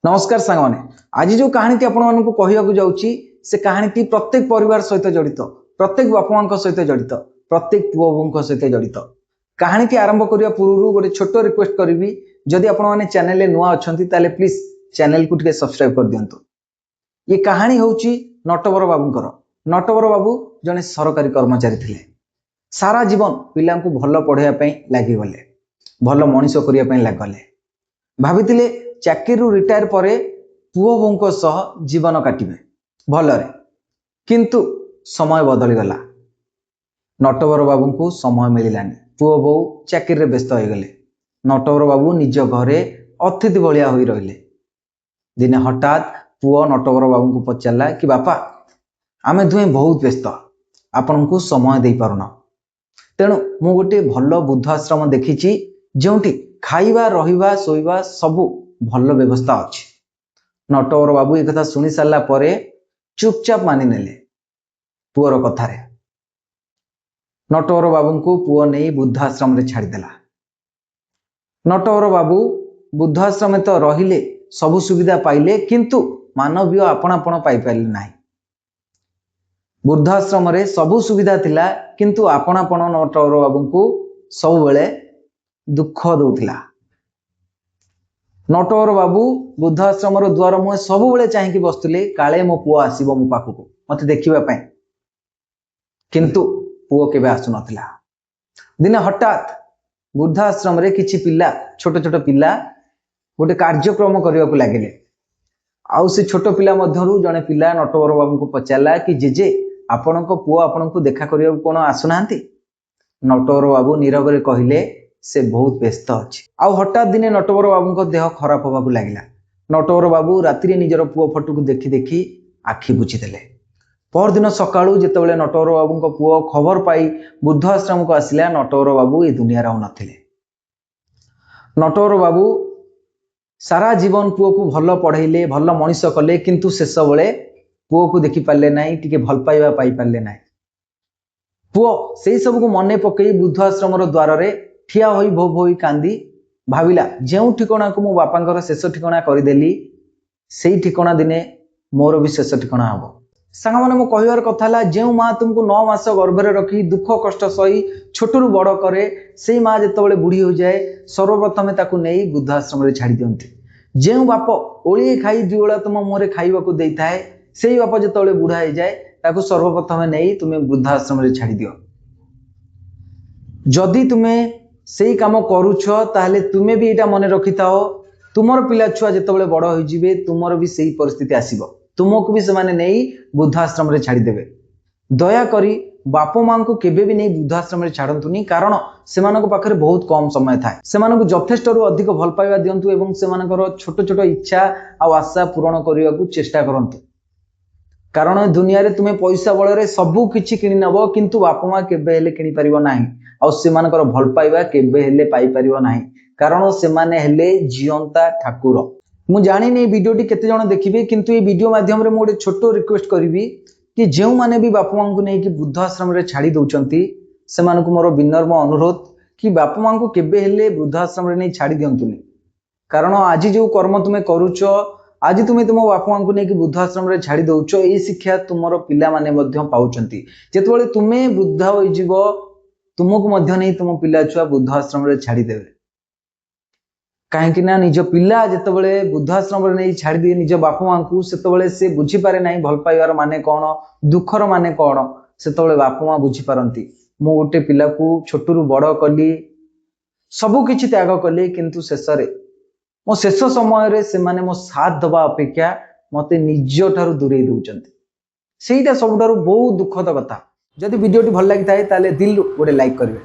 नमस्कार सांगने आज जो कहानी आपण कहवाक जाऊँगी से कहानी प्रत्येक परिवार सहित जड़ित प्रत्येक बापा माँ सहित जड़ित प्रत्येक पुओ बो सहित जड़ित कहानी आरंभ करने पूर्व गोटे छोट रिक्वेस्ट करी जदि आपण चैनल नुआ अच्छा प्लीज चैनल को सब्सक्राइब कर दिंतु। ये कहानी हूँ नटवर बाबूंकर। नटवर बाबू जड़े सरकारी कर्मचारी थे। सारा जीवन पिला भल पढ़ाई लगिगले भल मनीष करने लगले भाभी चाकरी रिटायर पर पुओ बों सह जीवन काटिबे भलरे किंतु समय बदली गला। नटवर बाबू को समय मिलानी। पुओ बो चाकरी रे व्यस्त हो गले। नटवर बाबू निज घरे अतिथि भलिया होई रहिले। दिने हठात पुओ नटवर बाबू को पचारा कि बापा आमे दुहे बहुत व्यस्त आपन को समय दे पारुना तेणु मु गोटे भल बुद्ध आश्रम देखी जोंटी खाइबा रहिबा सोइबा सबू भल व्यवस्था अच्छी। नटवर बाबू एक कथा शुणी सारा पर चुपचाप मानि नेले पुओर कथारे। नटवर बाबू को पुओ नहीं बुद्धाश्रम रे छाड़देला। नटवर बाबू बुद्धाश्रम तो रहिले सबु सुविधा पाइले किंतु मानवीय आपणापण पाई पाइले नाही। बुद्धाश्रम रे सबु सुविधा थिला किंतु आपणापण नटवर बाबू को सब बेले दुख दउथिला। नटवर बाबू बुद्धाश्रम द्वार मुहे सब बेले चाहिए बसुले काले मो पुओ आसीबो मो पाखक मते देखिबा पई किंतु पुओ केबे आसु नथिला। दिने हठात बुद्धाश्रम रे किछि पिला छोट छोट पिला गोटे कार्यक्रम करबा को लागिले। आउ से छोट पिला मध्यरु जने पिला नटवर बाबू को पचारला कि जेजे आपनको पुओ आपनको देखा करिया कोन आसु नांती। नटवर बाबू नीरव रे कहिले से बहुत व्यस्त अच्छी। आउ हठात दिने नटवर बाबू को देह खराब होगा लगिला। नटवर बाबू राति निजर पुओ फटो को देखी देखी आखि बुझीदेले। परदिन सकाळू जेतेबेले नटवर बाबू को पुओ खबर पाई बुद्ध आश्रम को आसिला नटवर बाबू ये दुनिया रे नथिले। नटवर बाबू सारा जीवन पुओ को भल पढ़ाइले भल मनीष कले किंतु शेष बेले पुओ को देखि पारले नाही टिके भल पाइबा पाई पारले नाही। पुओ सेई सब को मने पकई बुद्ध आश्रम द्वार रे ठिया होई भो भोई कांदी भाविला जो ठिकणा को मो बापांकर शेष ठिकणा करदेली से ठिकणा दिने मोर भी शेष ठिकणा हम। सांग मैंने मो कहबार कथा ला जो माँ तुमको 9 मास गर्भरे रखी दुख कष्ट सही छोटू बड़ करे से माँ जितेबाला बुढ़ी हो जाए सर्वप्रथमे ताकू नहीं वृद्धाश्रम रे छाड़ी दियंती। जो बाप ओली खाई दुला तुम मुहरे खाइबा को देता है से बाप जितेबाला बुढ़ा हो जाए ताकू सर्वप्रथमे नहीं तुम्हें वृद्धाश्रम रे छाड़ी दियो। जदि तुम्हें सेई काम करूछ ताहले तुमे भी एटा मने रखि थाओ तुमर पिला छुआ जेतेबेले बड़ होई जिवे तुमर भी सेई परिस्थिति आसीबो तुमको भी सेमाने नेई वृद्धाश्रम रे छाड़ी देबे। दया करी बापो मां को केबे भी नहीं वृद्धाश्रम रे छाड़ंतुनी कारण सेमानको पाखरे बहुत कम समय थाए। सेमानको यथेष्ट रु अधिक भल पाइबा दियंतु एवं सेमानकर छोट छोट इच्छा आ आशा पूर्ण करिया को चेष्टा करंतु कारण दुनिया रे तुमे पैसा बळ रे सबु किछि किनि नबो किंतु बापो मां केबे हेले किनि परिबो नाही आ सेमानकर भल पाइबा केबे हेले पाई परिबो नाही कारण सेमाने हेले जियंता ठाकुर। मु जानि नै वीडियोटी केते जण देखिबे किंतु ए वीडियो माध्यम रे मु गोटे छोटो रिक्वेस्ट करिवि कि जेउ माने भी बापा मां को नै कि बुद्ध आश्रम रे छाड़ी दउचंती सेमानकु मोर विनम्र अनुरोध कि बापा मां को केबे हेले बुद्ध आश्रम रे नै छाड़ी दियंतुनी कारण आज जो कर्म तुमे करूचो आज तुम तुम बापा मां को लेकिन वृद्धाश्रम रे छाड़ी दउचो ए शिक्षा तुमर पिला माने मध्य पाउचंती। जेतेबेले तुमे वृद्ध होई जीवो तुमको मध्य नहीं तुम पिला छुआ वृद्धाश्रम रे छाड़ी देबे काहेकि ना निज पिला जेतेबेले वृद्धाश्रम रे नहीं छाड़ी दिए निज बापा मां को सेतेबेले से बुझी पारे नाही भल पाइबार माने कोन दुखर माने कोन सेतेबेले बापा मां बुझी पारंती। मु गोटे पिला को छोटू बड़ कली सबु किछि त्याग कली किंतु शेष रे मो शेष समय रे से माने मो साथ दबा अपेक्षा मते निज ठारू दूरे दउचंती सेटा सबुठारू बहुत दुखद कथा। जदि वीडियोटी भल लागि थाए ताले दिल गोटे लाइक करिवे।